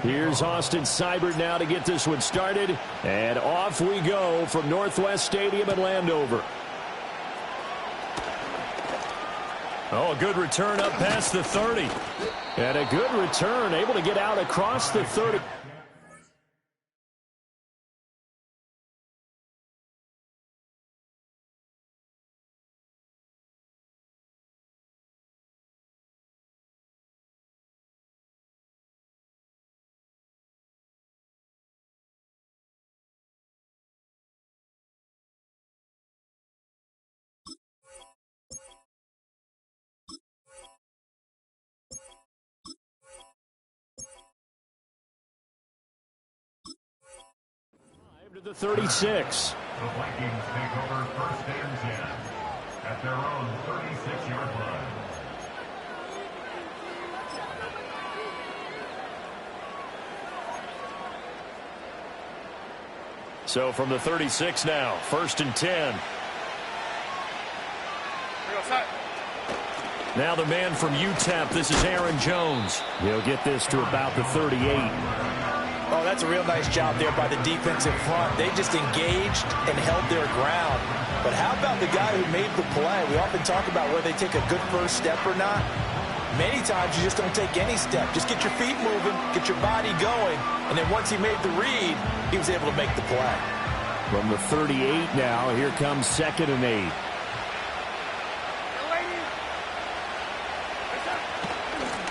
Here's Austin Seibert now to get this one started. And off we go from Northwest Stadium in Landover. Oh, a good return up past the 30. And a good return, able to get out across the 30. To the 36. The Vikings take over 1st and 10 at their own 36-yard line. So from the 36 now, 1st and 10. Now the man from UTEP, this is Aaron Jones. He'll get this to about the 38. Oh, that's a real nice job there by the defensive front. They just engaged and held their ground. But how about the guy who made the play? We often talk about whether they take a good first step or not. Many times you just don't take any step. Just get your feet moving, get your body going, and then once he made the read, he was able to make the play. From the 38 now, here comes 2nd and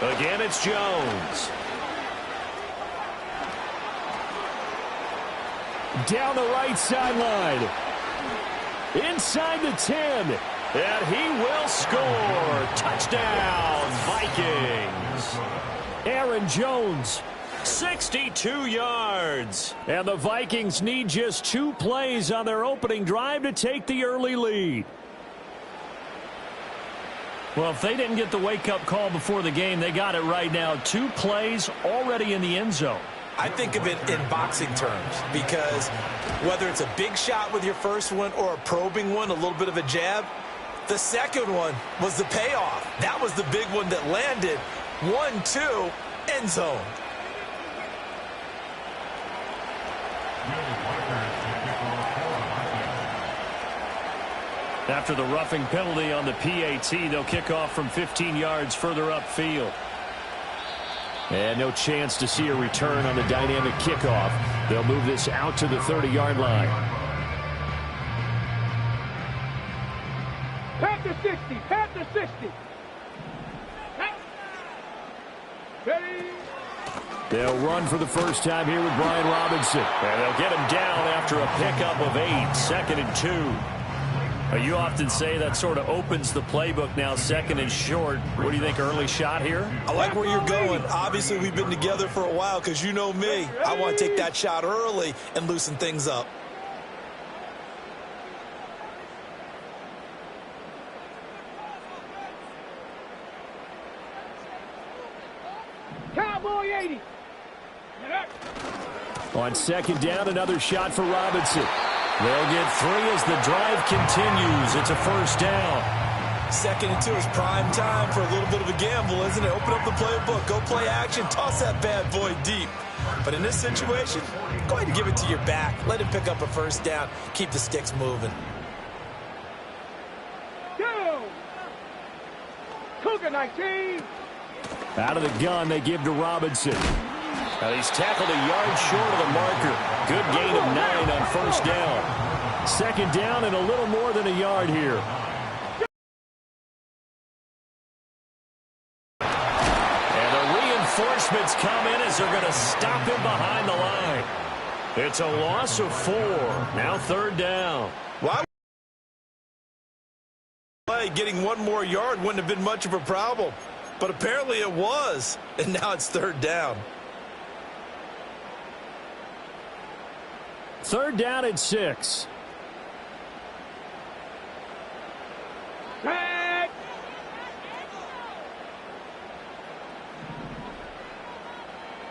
8. Again, it's Jones. Down the right sideline. Inside the 10. And he will score. Touchdown, Vikings. Aaron Jones, 62 yards. And the Vikings need just 2 plays on their opening drive to take the early lead. Well, if they didn't get the wake-up call before the game, they got it right now. 2 plays already in the end zone. I think of it in boxing terms because whether it's a big shot with your first one or a probing one, a little bit of a jab, the second one was the payoff. That was the big one that landed. 1-2, end zone. After the roughing penalty on the PAT, they'll kick off from 15 yards further upfield. And no chance to see a return on the dynamic kickoff. They'll move this out to the 30-yard line. Panther 60, Panther 60. Ready. They'll run for the first time here with Brian Robinson. And they'll get him down after a pickup of 8, 2nd and 2. You often say that sort of opens the playbook now, 2nd and short. What do you think, early shot here? I like where you're going. Obviously, we've been together for a while because you know me. I want to take that shot early and loosen things up. Cowboy 80. On 2nd down, another shot for Robinson. They'll get 3 as the drive continues. It's a first down. 2nd and 2 is prime time for a little bit of a gamble, isn't it? Open up the playbook, go play action, toss that bad boy deep. But in this situation, go ahead and give it to your back. Let him pick up a first down. Keep the sticks moving. Go! Cougar 19. Out of the gun, they give to Robinson. Now he's tackled a yard short of the marker. Good gain of 9 on first down. 2nd down and a little more than a yard here. And the reinforcements come in as they're going to stop him behind the line. It's a loss of 4. Now 3rd down. Why? Getting 1 more yard wouldn't have been much of a problem. But apparently it was. And now it's 3rd down. 3rd down and 6. Back.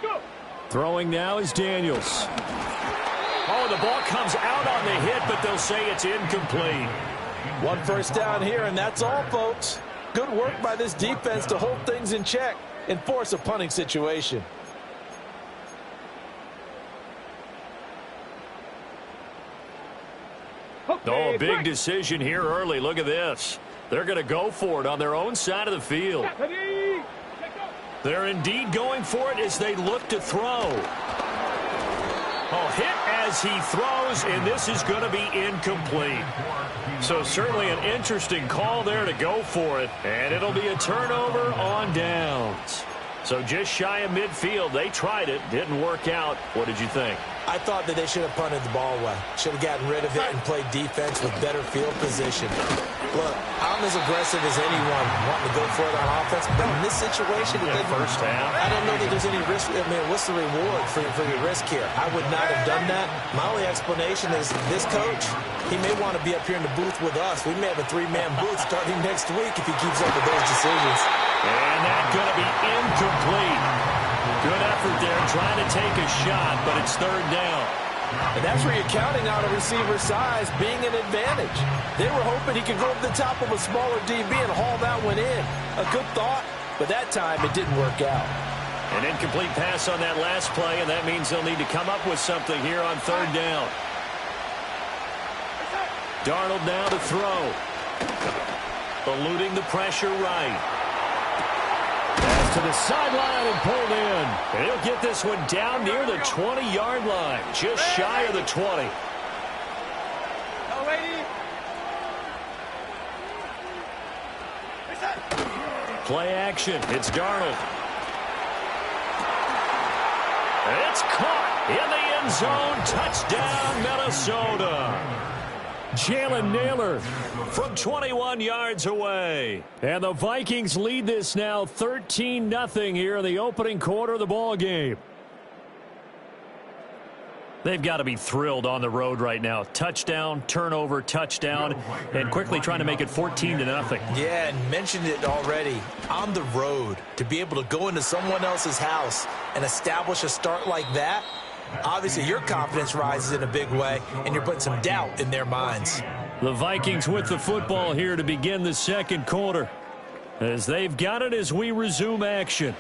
Go. Throwing now is Daniels. Oh, the ball comes out on the hit, but they'll say it's incomplete. 1 first down here, and that's all, folks. Good work by this defense to hold things in check and force a punting situation. Oh, big decision here early. Look at this. They're going to go for it on their own side of the field. They're indeed going for it as they look to throw. Oh, hit as he throws, and this is going to be incomplete. So certainly an interesting call there to go for it, and it'll be a turnover on downs. So just shy of midfield. They tried it. Didn't work out. What did you think? I thought that they should have punted the ball away. Should have gotten rid of it and played defense with better field position. Look, I'm as aggressive as anyone wanting to go for it on offense, but in this situation, First half. I don't know that there's any risk. I mean, what's the reward for your risk here? I would not have done that. My only explanation is this coach, he may want to be up here in the booth with us. We may have a three-man booth starting next week if he keeps up with those decisions. And that's going to be incomplete. Good effort there trying to take a shot, but it's third down. And that's where you're counting on a receiver's size being an advantage. They were hoping he could go over the top of a smaller DB and haul that one in. A good thought, but that time it didn't work out. An incomplete pass on that last play, and that means they'll need to come up with something here on third down. Darnold now to throw. Eluding the pressure right. Pass to the sideline and pulled in. And he'll get this one down near the 20-yard line, just shy of the 20. Play action. It's Darnold. It's caught in the end zone. Touchdown, Minnesota. Jalen Naylor from 21 yards away. And the Vikings lead this now 13-0 here in the opening quarter of the ball game. They've got to be thrilled on the road right now. Touchdown, turnover, touchdown, and quickly trying to make it 14-0. Yeah, and mentioned it already. On the road, to be able to go into someone else's house and establish a start like that, obviously your confidence rises in a big way, and you're putting some doubt in their minds. The Vikings with the football here to begin the second quarter, as they've got it as we resume action.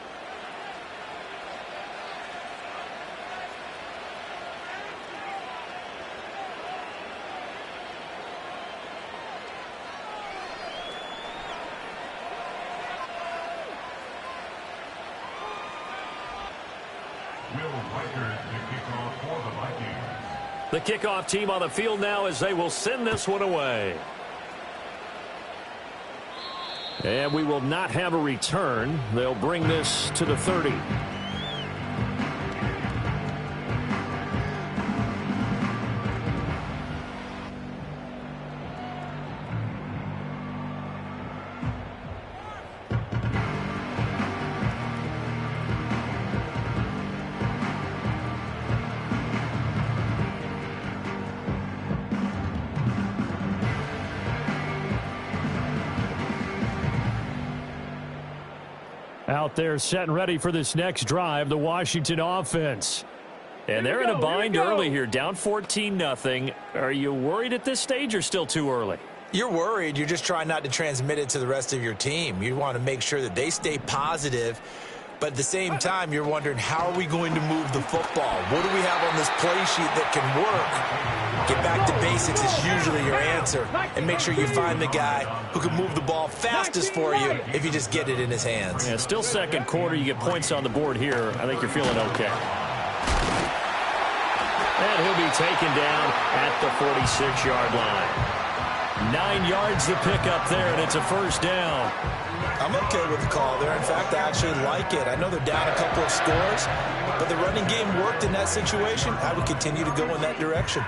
The kickoff team on the field now as they will send this one away. And we will not have a return. They'll bring this to the 30. Out there set and ready for this next drive, the Washington offense. And they're in a bind early here, down 14-0. Are you worried at this stage or still too early? You're worried. You're just trying not to transmit it to the rest of your team. You want to make sure that they stay positive. But at the same time, you're wondering, how are we going to move the football? What do we have on this play sheet that can work? Get back to basics is usually your answer. And make sure you find the guy who can move the ball fastest for you if you just get it in his hands. Yeah, still second quarter. You get points on the board here. I think you're feeling okay. And he'll be taken down at the 46-yard line. 9 yards to pick up there, and it's a first down. I'm okay with the call there. In fact, I actually like it. I know they're down a couple of scores, but the running game worked in that situation. I would continue to go in that direction.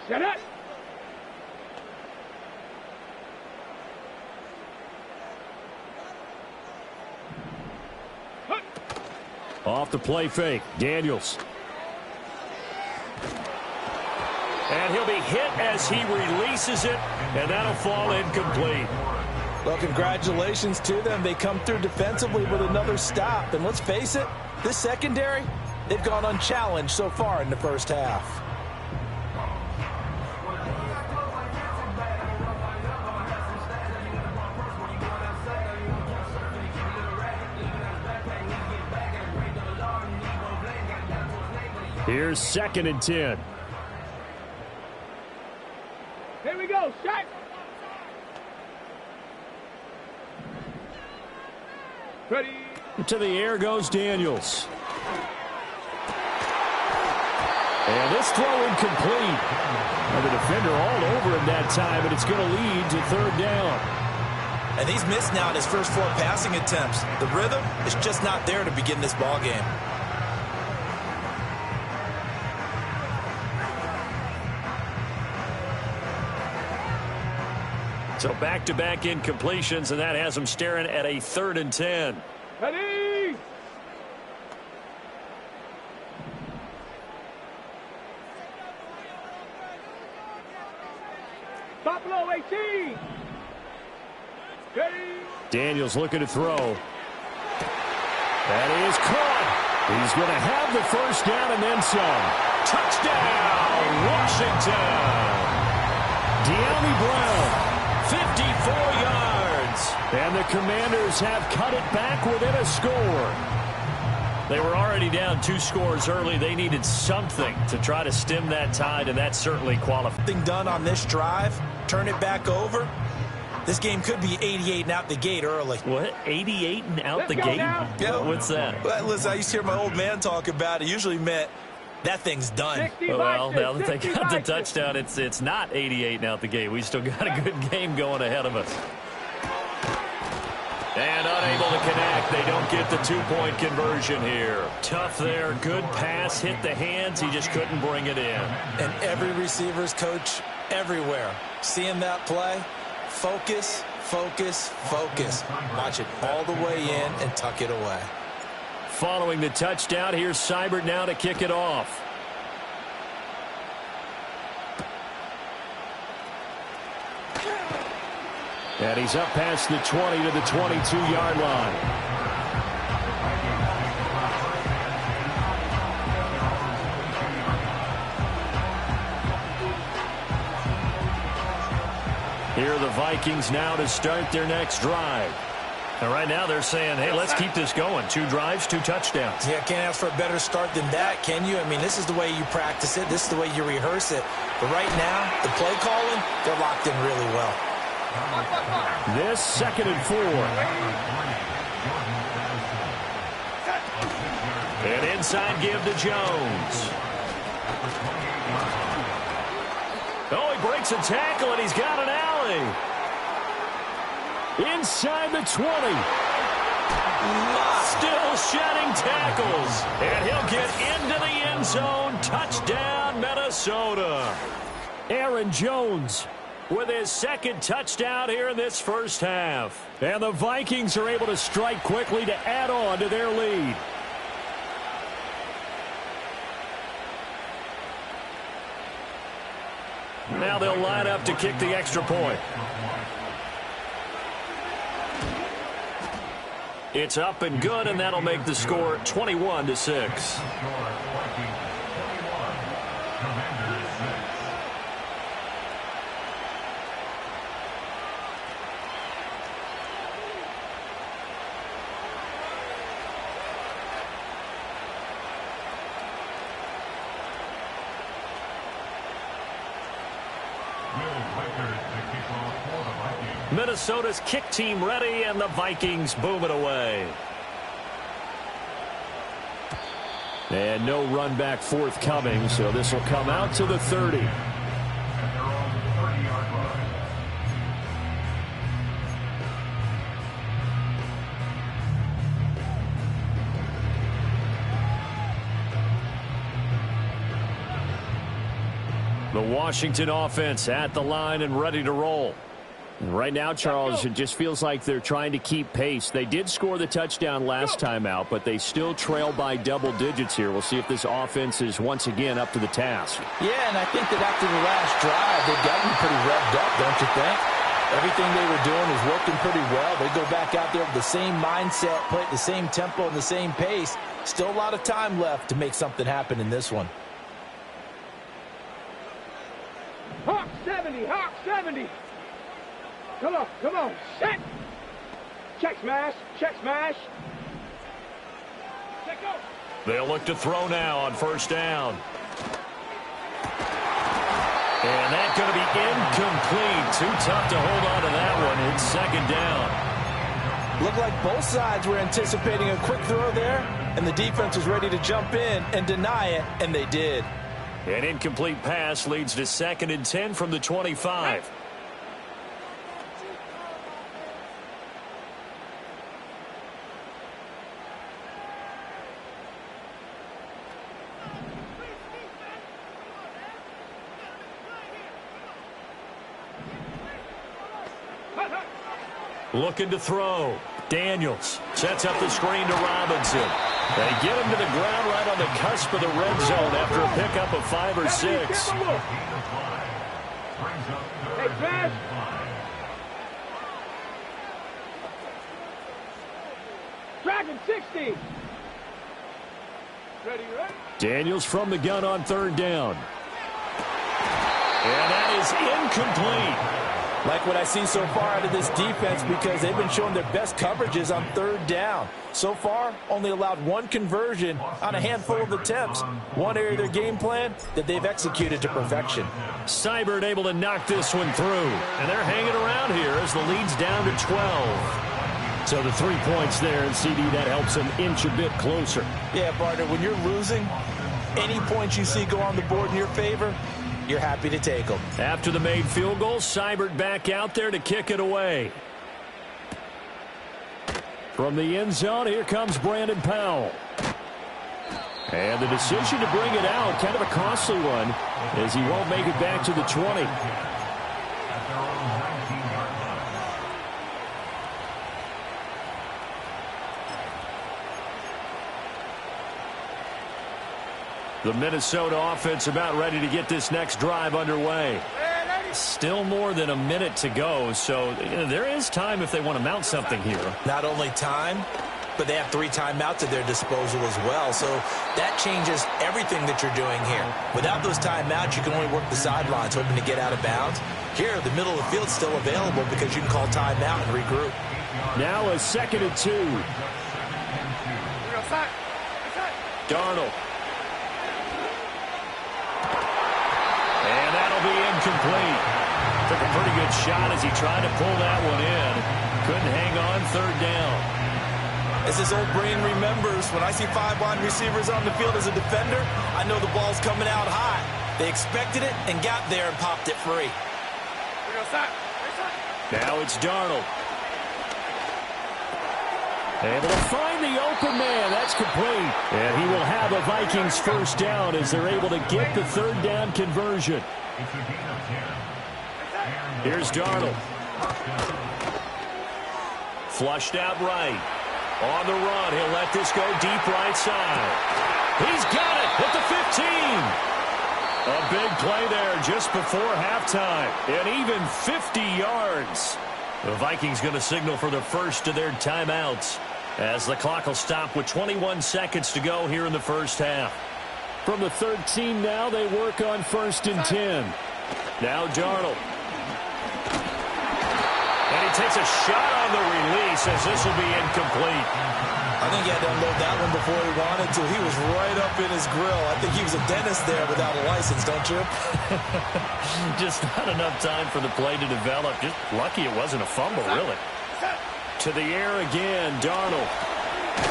Get it! Off the play fake, Daniels. And he'll be hit as he releases it, and that'll fall incomplete. Well, congratulations to them. They come through defensively with another stop. And let's face it, This secondary, they've gone unchallenged so far in the first half. Here's 2nd and 10. Here we go, shot. Ready. To the air goes Daniels. And this throw incomplete. And the defender all over him that time, and it's going to lead to 3rd down. And he's missed now in his first 4 passing attempts. The rhythm is just not there to begin this ball game. So back-to-back incompletions, and that has them staring at a 3rd and 10. Ready. Top low 18. Ready. Daniels looking to throw. That is caught. He's going to have the 1st down and then some. Touchdown, Washington. De'Ami Brown. 54 yards. And the Commanders have cut it back within a score. They were already down 2 scores early. They needed something to try to stem that tide, and that certainly qualified. Something done on this drive, turn it back over. This game could be 88 and out the gate early. What? 88 and out Let's the go gate? now. Yeah. What's that? Well, listen, I used to hear my old man talk about it. Usually meant that thing's done. 60 Well, now that they 60 got the Vikings. touchdown, it's not 88 and out the gate. We still got a good game going ahead of us. And unable to connect. They don't get the 2-point conversion here. Tough there. Good pass. Hit the hands. He just couldn't bring it in. And every receiver's coach everywhere. Seeing that play, focus, focus, focus. Watch it all the way in and tuck it away. Following the touchdown, here's Seibert now to kick it off. And he's up past the 20 to the 22-yard line. Here are the Vikings now to start their next drive. And right now they're saying, hey, let's keep this going. 2 drives, 2 touchdowns. Yeah, can't ask for a better start than that, can you? I mean, this is the way you practice it. This is the way you rehearse it. But right now, the play calling, they're locked in really well. This 2nd and 4. And inside give to Jones. Oh, he breaks a tackle, and he's got an alley. Inside the 20. Still shedding tackles. And he'll get into the end zone. Touchdown, Minnesota. Aaron Jones With his 2nd touchdown here in this first half. And the Vikings are able to strike quickly to add on to their lead. Now they'll line up to kick the extra point. It's up and good, and that'll make the score 21-6. Minnesota's kick team ready, and the Vikings boom it away. And no run back forthcoming, so this will come out to the 30. The Washington offense at the line and ready to roll. And right now, Charles, it just feels like they're trying to keep pace. They did score the touchdown last time out, but they still trail by double digits here. We'll see if this offense is once again up to the task. Yeah, and I think that after the last drive, they've gotten pretty revved up, don't you think? Everything they were doing was working pretty well. They go back out there with the same mindset, play at the same tempo and the same pace. Still a lot of time left to make something happen in this one. Hawk 70, Hawk 70. Come on, set. Check smash, check smash. Check go. They'll look to throw now on first down. And that's going to be incomplete. Too tough to hold on to that one. It's second down. Looked like both sides were anticipating a quick throw there, and the defense was ready to jump in and deny it, and they did. An incomplete pass leads to 2nd and 10 from the 25. Looking to throw. Daniels sets up the screen to Robinson. They get him to the ground right on the cusp of the red zone after a pickup of 5 or 6. Hey, Flash. Dragon 60. Ready? Daniels from the gun on 3rd down. And that is incomplete. Like what I see so far out of this defense, because they've been showing their best coverages on 3rd down. So far, only allowed 1 conversion on a handful of attempts. One area of their game plan that they've executed to perfection. Seibert able to knock this one through. And they're hanging around here as the lead's down to 12. So the 3 points there, and CD, that helps them inch a bit closer. Yeah, partner, when you're losing, any points you see go on the board in your favor, you're happy to take them. After the made field goal, Seibert back out there to kick it away. From the end zone, here comes Brandon Powell. And the decision to bring it out, kind of a costly one, as he won't make it back to the 20. The Minnesota offense about ready to get this next drive underway. Still more than a minute to go, so there is time if they want to mount something here. Not only time, but they have 3 timeouts at their disposal as well, so that changes everything that you're doing here. Without those timeouts, you can only work the sidelines, hoping to get out of bounds. Here, the middle of the field's still available because you can call timeout and regroup. Now a 2nd and 2. Darnold. And that'll be incomplete. Took a pretty good shot as he tried to pull that one in. Couldn't hang on 3rd down. As his old brain remembers, when I see 5 wide receivers on the field as a defender, I know the ball's coming out high. They expected it and got there and popped it free. Now it's Darnold. Able to find the open man. That's complete. And he will have a Vikings first down as they're able to get the 3rd down conversion. Here's Darnold. Flushed out right. On the run, he'll let this go deep right side. He's got it at the 15. A big play there just before halftime. And even 50 yards. The Vikings going to signal for the first of their timeouts as the clock will stop with 21 seconds to go here in the first half. From the 13 now, they work on 1st and 10. Now Darnold. And he takes a shot on the release as this will be incomplete. I think he had to unload that one before he wanted to. He was right up in his grill. I think he was a dentist there without a license, don't you? Just not enough time for the play to develop. Just lucky it wasn't a fumble, really. To the air again, Darnold.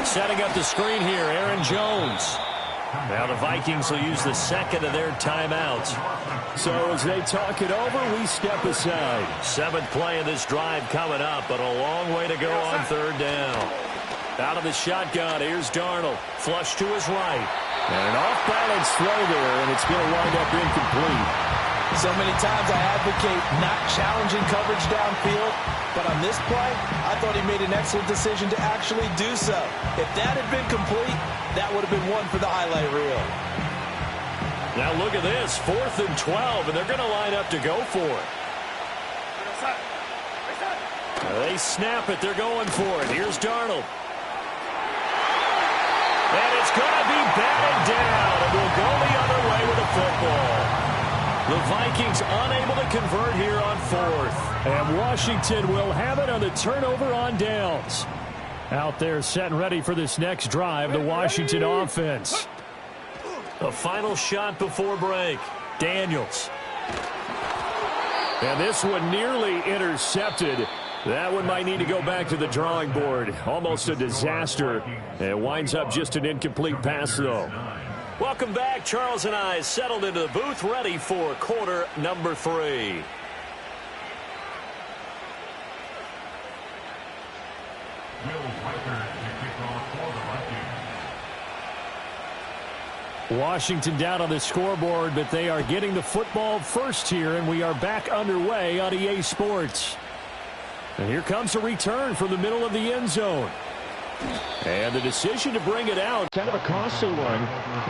Setting up the screen here, Aaron Jones. Now the Vikings will use the 2nd of their timeouts. So as they talk it over, we step aside. 7th play of this drive coming up, but a long way to go on 3rd down. Out of the shotgun, here's Darnold. Flush to his right. And an off-balance throw there, and it's going to wind up incomplete. So many times I advocate not challenging coverage downfield, but on this play, I thought he made an excellent decision to actually do so. If that had been complete, that would have been one for the highlight reel. Now look at this, 4th and 12, and they're going to line up to go for it. They snap it. They're going for it. Here's Darnold. And it's going to be batted down, and we'll go the other way with the football. The Vikings unable to convert here on fourth. And Washington will have it on the turnover on downs. Out there set and ready for this next drive, the Washington offense. A final shot before break. Daniels. And this one nearly intercepted. That one might need to go back to the drawing board. Almost a disaster. It winds up just an incomplete pass, though. Welcome back. Charles and I settled into the booth, ready for quarter number 3. Washington down on the scoreboard, but they are getting the football first here, and we are back underway on EA Sports. And here comes a return from the middle of the end zone. And the decision to bring it out, kind of a costly one,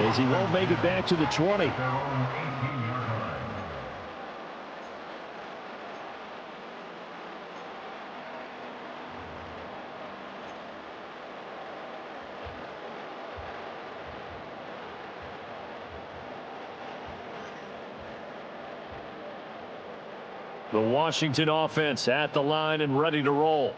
as he won't make it back to the 20. The Washington offense at the line and ready to roll.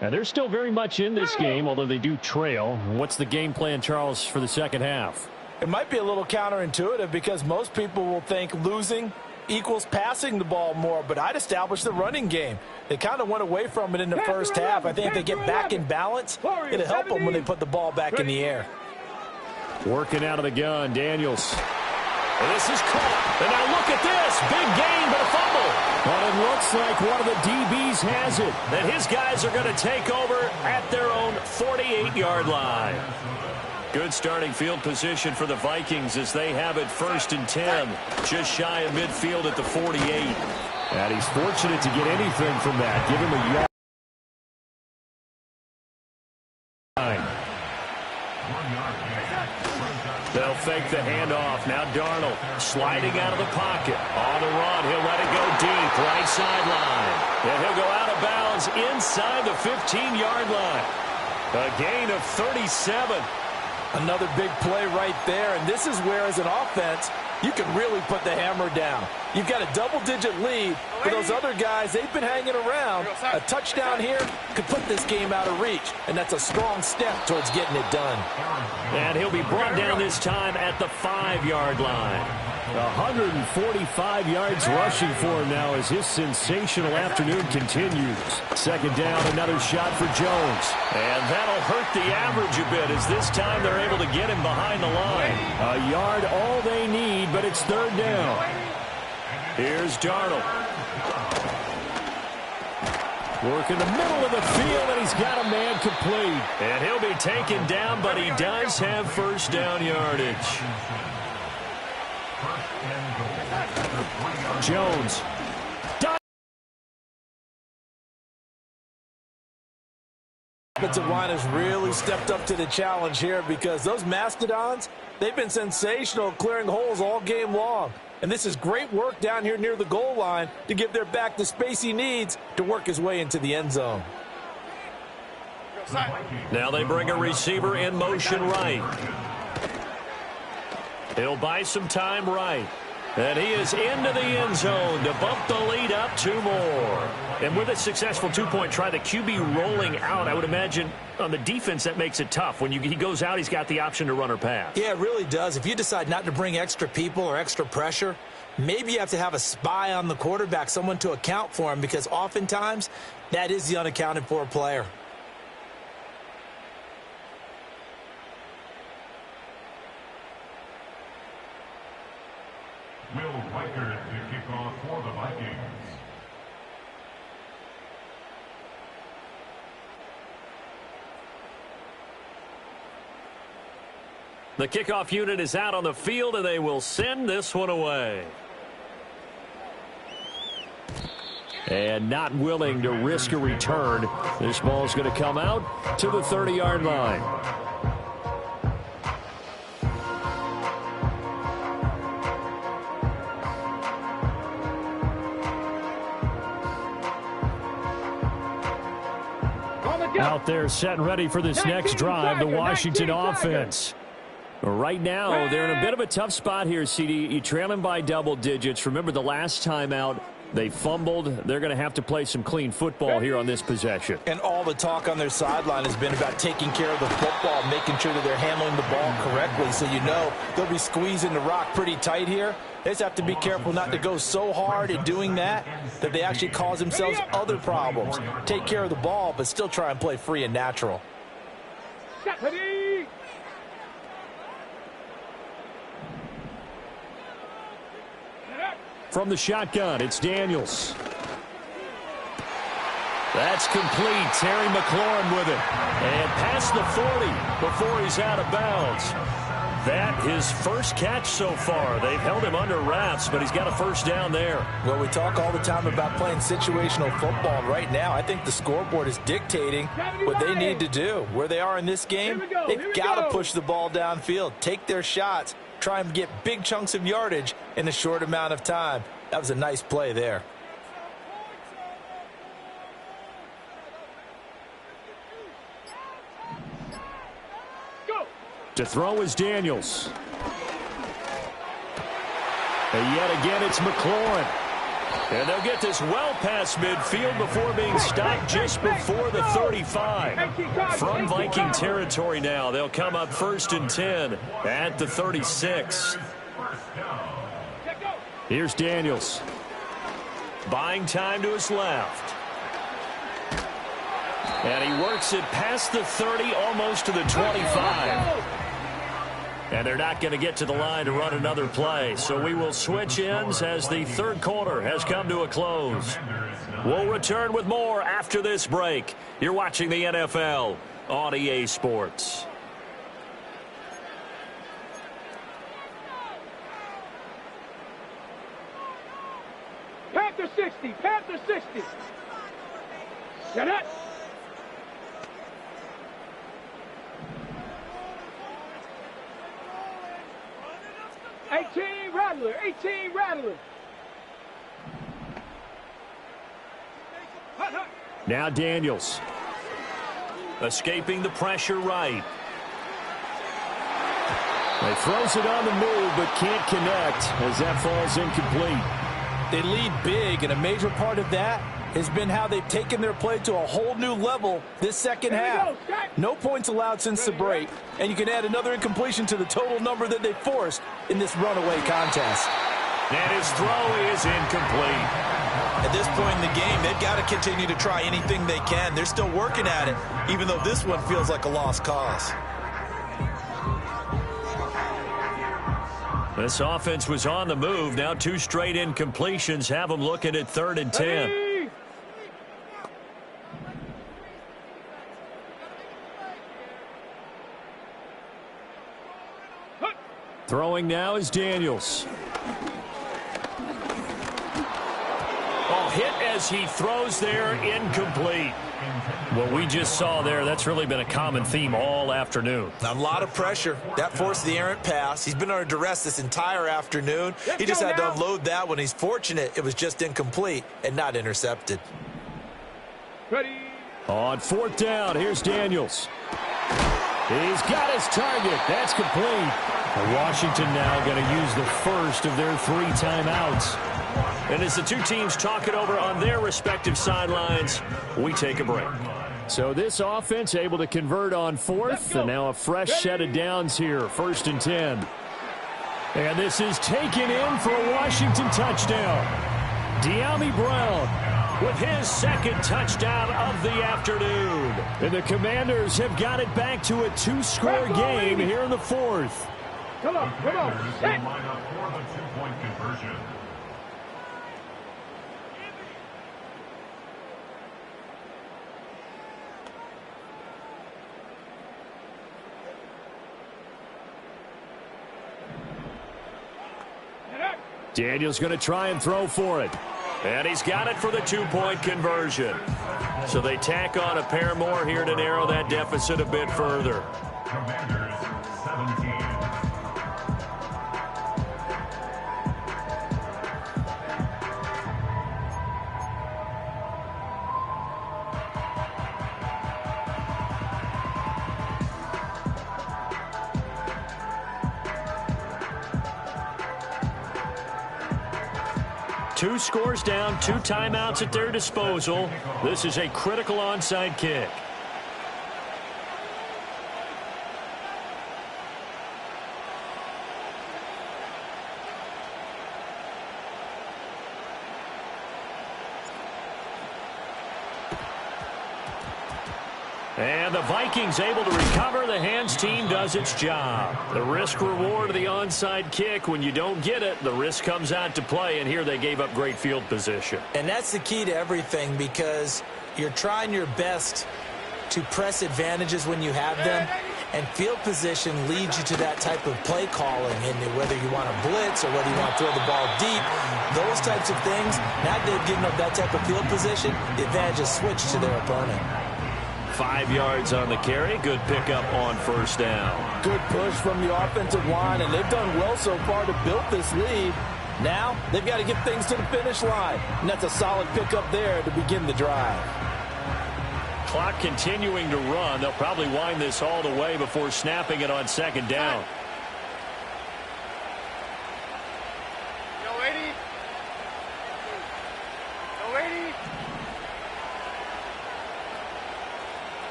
And they're still very much in this game, although they do trail. What's the game plan, Charles, for the second half? It might be a little counterintuitive because most people will think losing equals passing the ball more, but I'd establish the running game. They kind of went away from it in the first half. I think if they get back in balance, it'll help them when they put the ball back in the air. Working out of the gun, Daniels. And this is caught. And now look at this. Big gain, but a fumble. But it looks like one of the DBs has it. And his guys are going to take over at their own 48-yard line. Good starting field position for the Vikings as they have it 1st and 10. Just shy of midfield at the 48. And he's fortunate to get anything from that. Give him a yard. They'll fake the handoff. Now Darnold sliding out of the pocket. On the run, he'll let it go deep. Right sideline. And he'll go out of bounds inside the 15-yard line. A gain of 37. Another big play right there, and this is where, as an offense, you can really put the hammer down. You've got a double-digit lead. For those other guys, they've been hanging around. A touchdown here could put this game out of reach, and that's a strong step towards getting it done. And he'll be brought down this time at the 5-yard line. 145 yards rushing for him now as his sensational afternoon continues. Second down, another shot for Jones. And that'll hurt the average a bit as this time they're able to get him behind the line. A yard all they need, but it's 3rd down. Here's Darnold. Work in the middle of the field, and he's got a man complete. And he'll be taken down, but he does have 1st down yardage. Jones. Offensive line has really stepped up to the challenge here because those Mastodons, they've been sensational clearing holes all game long. And this is great work down here near the goal line to give their back the space he needs to work his way into the end zone. Now they bring a receiver in motion right. He'll buy some time right. And he is into the end zone to bump the lead up 2 more. And with a successful 2-point try, the QB rolling out, I would imagine on the defense that makes it tough. When he goes out, he's got the option to run or pass. Yeah, it really does. If you decide not to bring extra people or extra pressure, maybe you have to have a spy on the quarterback, someone to account for him, because oftentimes that is the unaccounted for player. Will Riker to kick off for the Vikings. The kickoff unit is out on the field, and they will send this one away. And not willing to risk a return. This ball is going to come out to the 30-yard line. Out there set and ready for this next drive, the Washington offense. Right now, they're in a bit of a tough spot here, CD. You trail them by double digits. Remember the last time out, they fumbled. They're going to have to play some clean football here on this possession. And all the talk on their sideline has been about taking care of the football, making sure that they're handling the ball correctly. So you know they'll be squeezing the rock pretty tight here. They just have to be careful not to go so hard in doing that they actually cause themselves other problems. Take care of the ball, but still try and play free and natural. From the shotgun, it's Daniels. That's complete. Terry McLaurin with it. And past the 40 before he's out of bounds. That his first catch so far. They've held him under wraps, but he's got a first down there. Well, we talk all the time about playing situational football. Right now, I think the scoreboard is dictating what they need to do. Where they are in this game, they've got to push the ball downfield, take their shots, try and get big chunks of yardage in a short amount of time. That was a nice play there. To throw is Daniels. And yet again, it's McLaurin. And they'll get this well past midfield before being stopped just before the 35. From Viking territory now, they'll come up 1st and 10 at the 36. Here's Daniels. Buying time to his left. And he works it past the 30, almost to the 25. And they're not going to get to the line to run another play. So we will switch ends as the third quarter has come to a close. We'll return with more after this break. You're watching the NFL on EA Sports. Panther 60, Panther 60. Set up. Rattler, 18 Rattler. Now Daniels. Escaping the pressure right. He throws it on the move, but can't connect as that falls incomplete. They lead big, and a major part of that has been how they've taken their play to a whole new level this second half. No points allowed since the break, and you can add another incompletion to the total number that they forced in this runaway contest. And his throw is incomplete. At this point in the game, they've got to continue to try anything they can. They're still working at it, even though this one feels like a lost cause. This offense was on the move. Now 2 straight incompletions have them looking at 3rd and 10. Throwing now is Daniels. Oh, hit as he throws there, incomplete. What we just saw there, that's really been a common theme all afternoon. A lot of pressure. That forced the errant pass. He's been under duress this entire afternoon. He just had to unload that one. He's fortunate it was just incomplete and not intercepted. Ready. On 4th down, here's Daniels. He's got his target. That's complete. Washington now going to use the first of their 3 timeouts. And as the two teams talk it over on their respective sidelines, we take a break. So this offense able to convert on 4th, and now a fresh set of downs here, 1st and 10. And this is taken in for a Washington touchdown. De'Ami Brown with his 2nd touchdown of the afternoon. And the Commanders have got it back to a 2-score game here in the 4th. Come on, come on. Set. Line up for the 2-point conversion. Daniels going to try and throw for it. And he's got it for the 2-point conversion. So they tack on a pair more here to narrow that deficit a bit further. Commanders 17. 2 scores down, 2 timeouts at their disposal. This is a critical onside kick. And the Vikings able to recover. The hands team does its job. The risk-reward of the onside kick, when you don't get it, the risk comes out to play, and here they gave up great field position. And that's the key to everything, because you're trying your best to press advantages when you have them, and field position leads you to that type of play calling, and whether you want to blitz or whether you want to throw the ball deep, those types of things. Now that they've given up that type of field position, the advantage is switched to their opponent. 5 yards on the carry. Good pickup on first down. Good push from the offensive line, and they've done well so far to build this lead. Now they've got to get things to the finish line, and that's a solid pickup there to begin the drive. Clock continuing to run. They'll probably wind this all the way before snapping it on second down.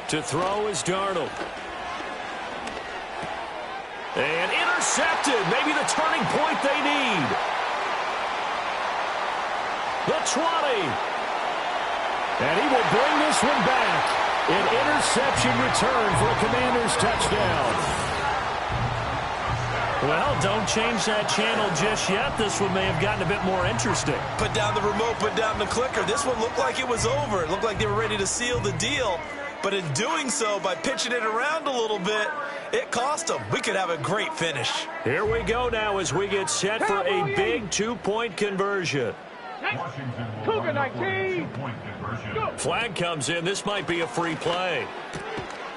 To throw is Darnold. And intercepted. Maybe the turning point they need. The 20. And he will bring this one back. An interception return for a Commanders touchdown. Well, don't change that channel just yet. This one may have gotten a bit more interesting. Put down the remote, put down the clicker. This one looked like it was over. It looked like they were ready to seal the deal. But in doing so, by pitching it around a little bit, it cost them. We could have a great finish. Here we go now as we get set for a big 2-point conversion. Cougar 19. Flag comes in. This might be a free play.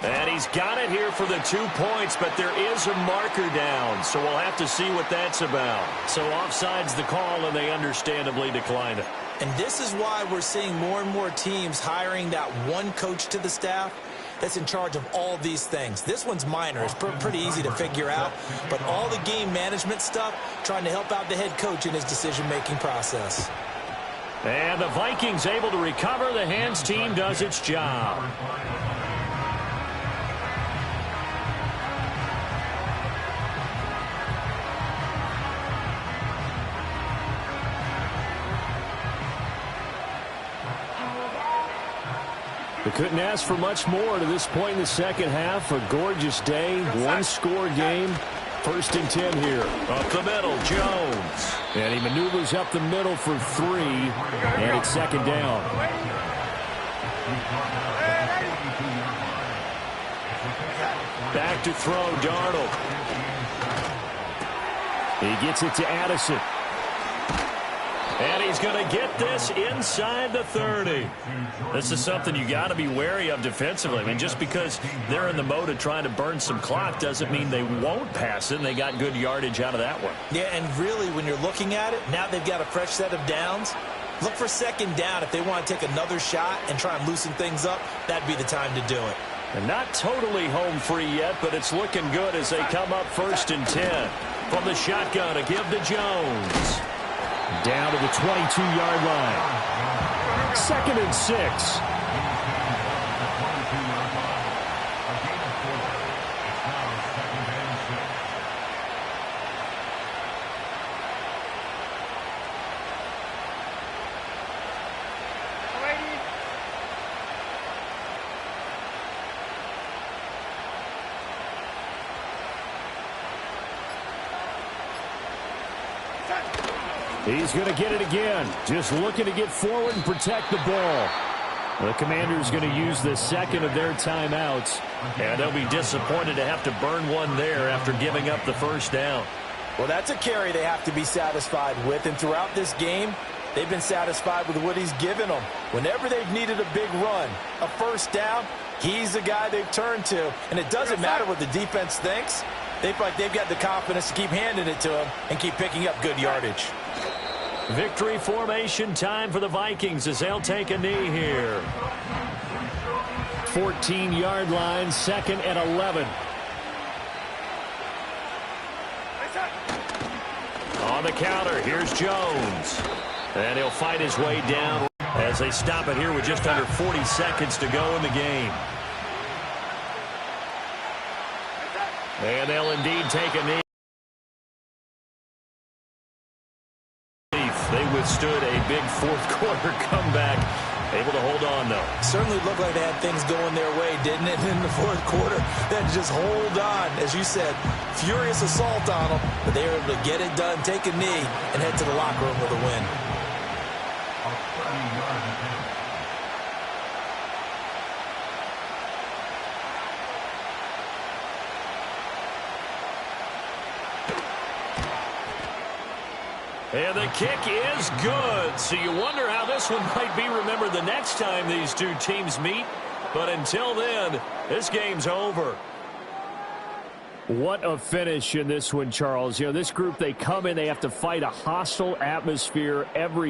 And he's got it here for the 2 points, but there is a marker down, so we'll have to see what that's about. So offside's the call, and they understandably decline it. And this is why we're seeing more and more teams hiring that one coach to the staff that's in charge of all these things. This one's minor. It's pretty easy to figure out. But all the game management stuff, trying to help out the head coach in his decision-making process. And the Vikings able to recover. The hands team does its job. We couldn't ask for much more to this point in the second half. A gorgeous day, one-score game. 1st and 10 here. Up the middle, Jones. And he maneuvers up the middle for 3. And it's second down. Back to throw, Darnold. He gets it to Addison. And he's going to get this inside the 30. This is something you got to be wary of defensively. I mean, just because they're in the mode of trying to burn some clock doesn't mean they won't pass it, and they got good yardage out of that one. Yeah, and really, when you're looking at it, now they've got a fresh set of downs. Look for second down. If they want to take another shot and try and loosen things up, that'd be the time to do it. And not totally home free yet, but it's looking good as they come up 1st and 10. From the shotgun, a give to Jones. Down to the 22-yard line. 2nd and 6. He's going to get it again. Just looking to get forward and protect the ball. The Commanders going to use the second of their timeouts. And they'll be disappointed to have to burn one there after giving up the first down. Well, that's a carry they have to be satisfied with. And throughout this game, they've been satisfied with what he's given them. Whenever they've needed a big run, a first down, he's the guy they've turned to. And it doesn't matter what the defense thinks. They feel like they've got the confidence to keep handing it to him and keep picking up good yardage. Victory formation time for the Vikings as they'll take a knee here. 14-yard line, 2nd and 11. On the counter, here's Jones. And he'll fight his way down as they stop it here with just under 40 seconds to go in the game. And they'll indeed take a knee. They withstood a big fourth-quarter comeback. Able to hold on, though. Certainly looked like they had things going their way, didn't it, in the fourth quarter? Then just hold on. As you said, furious assault on them, but they were able to get it done, take a knee, and head to the locker room with a win. And the kick is good. So you wonder how this one might be remembered the next time these two teams meet. But until then, this game's over. What a finish in this one, Charles. You know, this group, they come in, they have to fight a hostile atmosphere every